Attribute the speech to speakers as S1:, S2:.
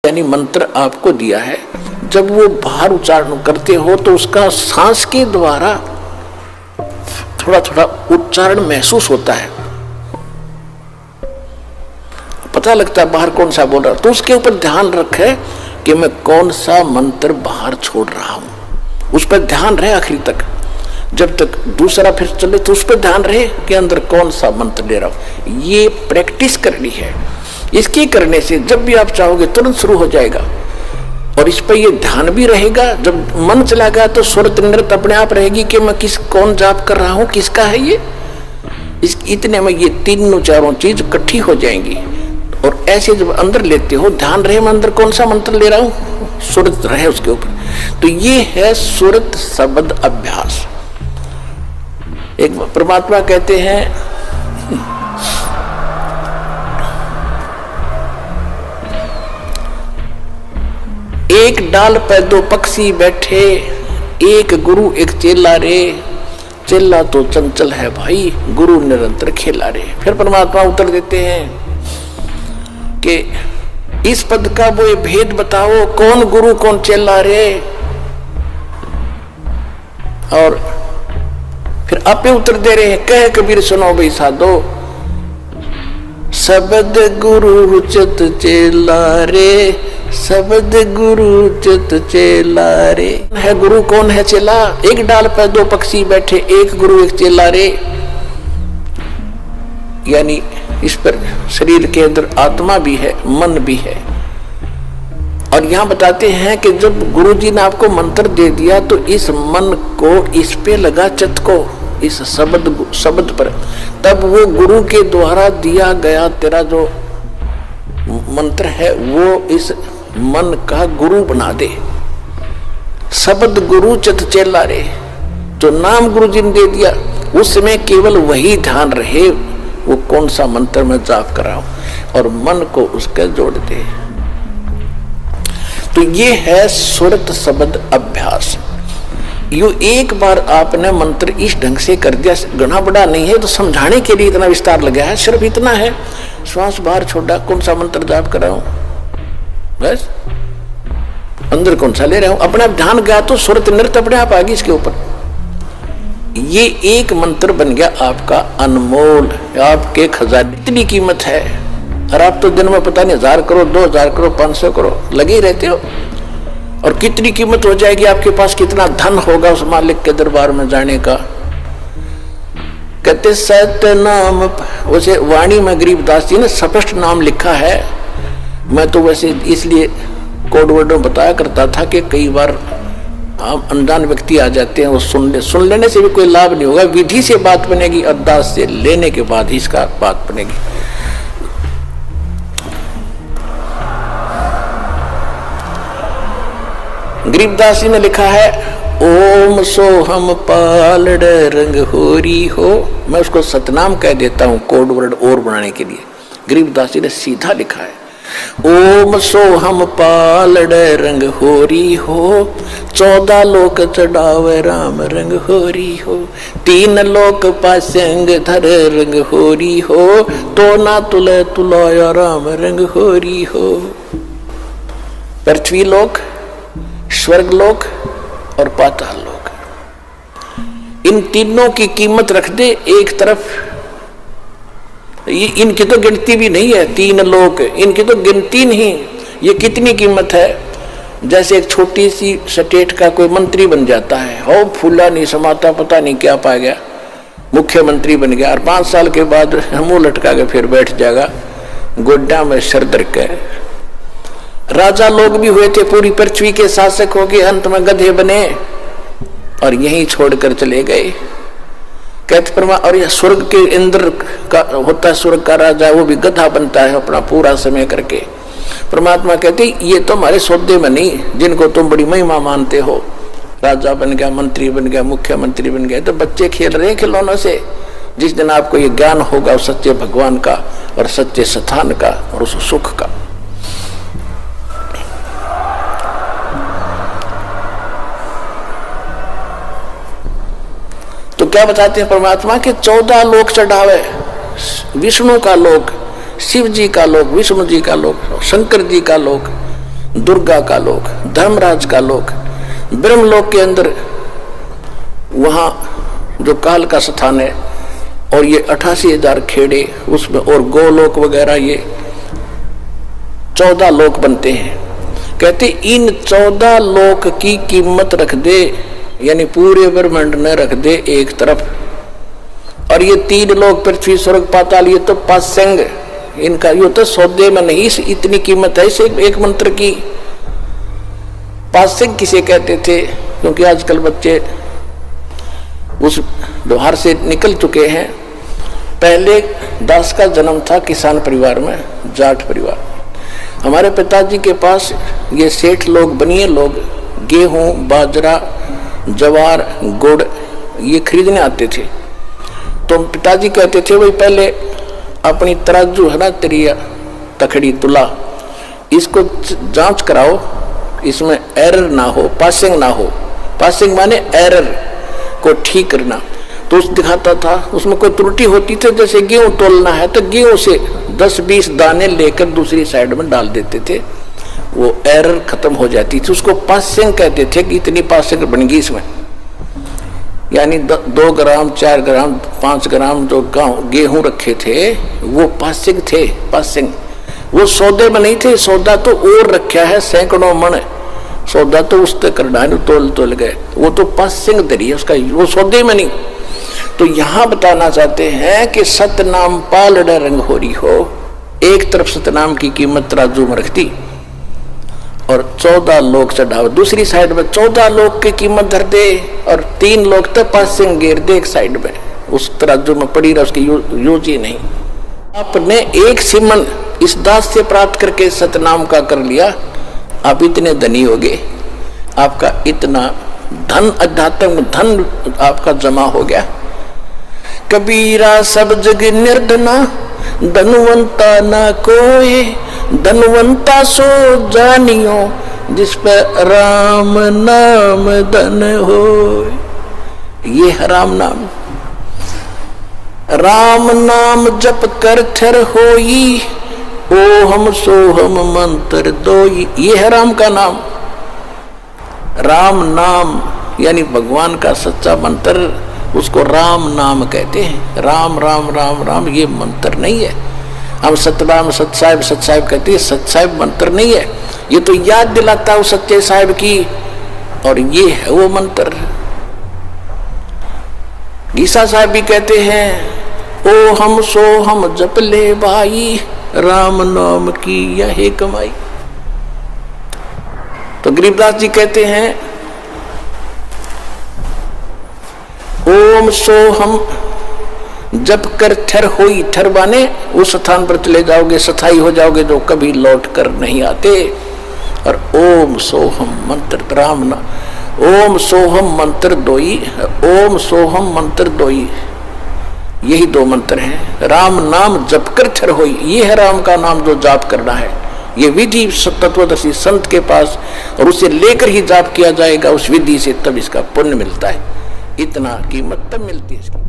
S1: यानी मंत्र आपको दिया है, जब वो बाहर उच्चारण करते हो तो उसका सांस के द्वारा थोड़ा थोड़ा उच्चारण महसूस होता है, पता लगता है बाहर कौन सा बोल रहा है। तो उसके ऊपर ध्यान रखे कि मैं कौन सा मंत्र बाहर छोड़ रहा हूं, उस पर ध्यान रहे आखिरी तक। जब तक दूसरा फिर चले तो उस पर ध्यान रहे कि अंदर कौन सा मंत्र ले रहा हूं। ये प्रैक्टिस करनी है। इसके करने से जब भी आप चाहोगे तुरंत शुरू हो जाएगा, और इस पर ये ध्यान भी रहेगा। जब मन चला गया तो सुरत नृत्य अपने आप रहेगी कि मैं कौन जाप कर रहा हूं, किसका है ये। इतने में ये तीनों चारों चीज इकट्ठी हो जाएंगी। और ऐसे जब अंदर लेते हो ध्यान रहे मैं अंदर कौन सा मंत्र ले रहा हूं, सुरत रहे उसके ऊपर। तो ये है सुरत शब्द अभ्यास। एक परमात्मा कहते हैं एक डाल पे दो पक्षी बैठे, एक गुरु एक चेला रे, चेला तो चंचल है भाई, गुरु निरंतर खेला रे। फिर परमात्मा उत्तर देते हैं कि इस पद का वो भेद बताओ, कौन गुरु कौन चेला रे। और फिर आपे उत्तर दे रहे हैं, कह कबीर सुनो भाई साधो, शब्द गुरु चित चेला रे, शब्द गुरु चित चेला रे। है गुरु कौन है चेला, एक डाल पर दो पक्षी बैठे, एक गुरु एक चेला रे। यानी इस पर शरीर के अंदर आत्मा भी है, मन भी है। और यहां बताते हैं कि जब गुरुजी ने आपको मंत्र दे दिया तो इस मन को इस पे लगा, चित्त को इस शब्द पर, तब वो गुरु के द्वारा दिया गया तेरा जो मंत्र है वो इस मन का गुरु बना दे। शब्द गुरु चित चेला रे, जो नाम गुरु जी ने दे दिया उसमें केवल वही ध्यान रहे, वो कौन सा मंत्र में जाप कर रहा हूं, और मन को उसके जोड़ दे। तो ये है सुरत शब्द अभ्यास। यो एक बार आपने मंत्र इस ढंग से कर दिया, घना बड़ा नहीं है तो समझाने के लिए इतना विस्तार लगा है, सिर्फ इतना है, श्वास बाहर छोड़ा, कौन सा मंत्र जाप कर रहा हूं, बस अंदर कौन सा ले रहा हूं, अपने आप ध्यान गया तो सुरत नृत्य अपने आप आ गई इसके ऊपर। ये एक मंत्र बन गया आपका अनमोल, आपके खजाने। इतनी कीमत है, और आप तो दिन में पता नहीं 1000 करो, 2000 करो, 500 करो लगे ही रहते हो। और कितनी कीमत हो जाएगी आपके पास, कितना धन होगा उस मालिक के दरबार में जाने का। कहते सत्य नाम, वैसे वाणी में गरीबदास जी ने स्पष्ट नाम लिखा है। मैं तो वैसे इसलिए कोड वर्ड में बताया करता था कि कई बार आप अनजान व्यक्ति आ जाते हैं, वो सुन लेने से भी कोई लाभ नहीं होगा। विधि से बात बनेगी, अरदास से लेने के बाद ही इसका बात बनेगी। गरीबदास जी ने लिखा है, ओम सोहम पालड़ रंग होरी हो। मैं उसको सतनाम कह देता हूं कोड वर्ड और बनाने के लिए। गरीबदास जी ने सीधा लिखा है, ओम सोहम पालड़ रंग होरी हो, 14 लोक चढ़ावे राम रंग होरी हो, 3 लोक पासंग धर रंग होरी हो, तो ना तुले तुलाया राम रंग होरी हो। पृथ्वी लोक, स्वर्ग लोक और पाताल लोक, इन तीनों की कीमत रख दे एक तरफ। इनकी तो गिनती भी नहीं है, 3 लोक, इनकी तो गिनती नहीं। ये कितनी कीमत है, जैसे एक छोटी सी स्टेट का कोई मंत्री बन जाता है, हो फूला नहीं समाता, पता नहीं क्या पा गया, मुख्यमंत्री बन गया, और 5 साल के बाद मुंह लटका के फिर बैठ जाएगा गोड्डा में सरदर के। राजा लोग भी हुए थे, पूरी पृथ्वी के शासक हो गए, अंत में गधे बने और यहीं छोड़कर चले गए। कहते परमा, और यह स्वर्ग के इंद्र का होता है, स्वर्ग का राजा, वो भी गधा बनता है अपना पूरा समय करके। परमात्मा कहते ये तो हमारे सौदे में नहीं, जिनको तुम बड़ी महिमा मानते हो, राजा बन गया, मंत्री बन गया, मुख्यमंत्री बन गया, तो बच्चे खेल रहे हैं खिलौनों से। जिस दिन आपको ये ज्ञान होगा उस सच्चे भगवान का और सच्चे स्थान का और उस सुख का। तो क्या बताते हैं परमात्मा के 14 लोक चढ़ावे, विष्णु का लोक, शिव जी का लोक, विष्णु जी का लोक, शंकर जी का लोक, दुर्गा का लोक, धर्मराज का लोक, ब्रह्मलोक के अंदर वहां जो काल का स्थान है, और ये 88,000 खेड़े उसमें, और गोलोक वगैरह, ये 14 लोक बनते हैं। कहते इन 14 लोक की कीमत रख दे, यानी पूरे ब्रह्मांड में रख दे एक तरफ, और ये 3 लोक पृथ्वी स्वर्ग पाताल, ये तो पासंग, इनका ये तो सौदे में नहीं इतनी कीमत है इसे एक मंत्र की। पासंग किसे कहते थे? क्योंकि आजकल बच्चे उस व्यवहार से निकल चुके हैं। पहले दास का जन्म था किसान परिवार में, जाट परिवार। हमारे पिताजी के पास ये सेठ लोग, बनिए लोग गेहूं, बाजरा, ज्वार, गुड़ ये खरीदने आते थे। तो पिताजी कहते थे भाई पहले अपनी तराजू है ना, तेरी तखड़ी तुला, इसको जांच कराओ, इसमें एरर ना हो, पासिंग ना हो। पासिंग माने एरर को ठीक करना। तो उस दिखाता था, उसमें कोई त्रुटि होती थी, जैसे गेहूं तोलना है तो गेहूं से 10-20 दाने लेकर दूसरी साइड में डाल देते थे, वो एरर खत्म हो जाती थी। उसको पासिंग कहते थे कि इतनी पासिंग बन गई इसमें, यानी 2 ग्राम, 4 ग्राम, 5 ग्राम जो गेहूं रखे थे वो पासिंग थे। पासिंग वो सौदे में नहीं थे, सौदा तो और रखा है, सैकड़ों मन सौदा तो उस तक करना है, तोल गए, वो तो पासिंग दरी है उसका, वो सौदे में नहीं। तो यहां बताना चाहते हैं कि सतनाम पालड़ रंग हो रही हो, एक तरफ सतनाम की कीमत तराजू में रख दी और 14 लोग चढ़ाओ, दूसरी साइड में 14 लोग की कीमत धर दे, और 3 लोग तक पासिंग गिर दे एक साइड में, उस तराजू में पड़ी रहा, उसकी यूज ही नहीं। आपने एक सिमन इस दास से प्राप्त करके सतनाम का कर लिया, आप इतने धनी हो गए, आपका इतना धन, अध्यात्म धन आपका जमा हो गया। कबीरा सब जग निर्धना, धनवंता ना कोई, धनवंता सो जानियो, जिस पर राम नाम धन हो। ये है राम नाम। राम नाम जप कर थर होई, ओहम सोहम मंत्र दोई। ये है राम का नाम। राम नाम यानी भगवान का सच्चा मंत्र, उसको राम नाम कहते हैं। राम राम राम राम ये मंत्र नहीं है। हम सतनाम सतसाहिब सतसाहिब कहते हैं, सतसाहिब मंत्र नहीं है, ये तो याद दिलाता है सच्चे साहिब की, और ये है वो मंत्र। गीसा साहब भी कहते हैं, ओ हम सो हम जप ले भाई, राम नाम की यही कमाई। तो गरीबदास जी कहते हैं, ओम सो हम जप कर ठर होई, ठर माने उस स्थान पर चले जाओगे, स्थायी हो जाओगे जो कभी लौट कर नहीं आते। और ओम सोहम मंत्र राम ना, ओम सोहम मंत्र दोई, ओम सोहम मंत्र दोई, यही 2 मंत्र हैं। राम नाम जप कर ठर होई, ये है राम का नाम जो जाप करना है। ये विधि तत्वदर्शी संत के पास, और उसे लेकर ही जाप किया जाएगा उस विधि से, तब इसका पुण्य मिलता है। इतना कीमत तब मिलती है इसकी।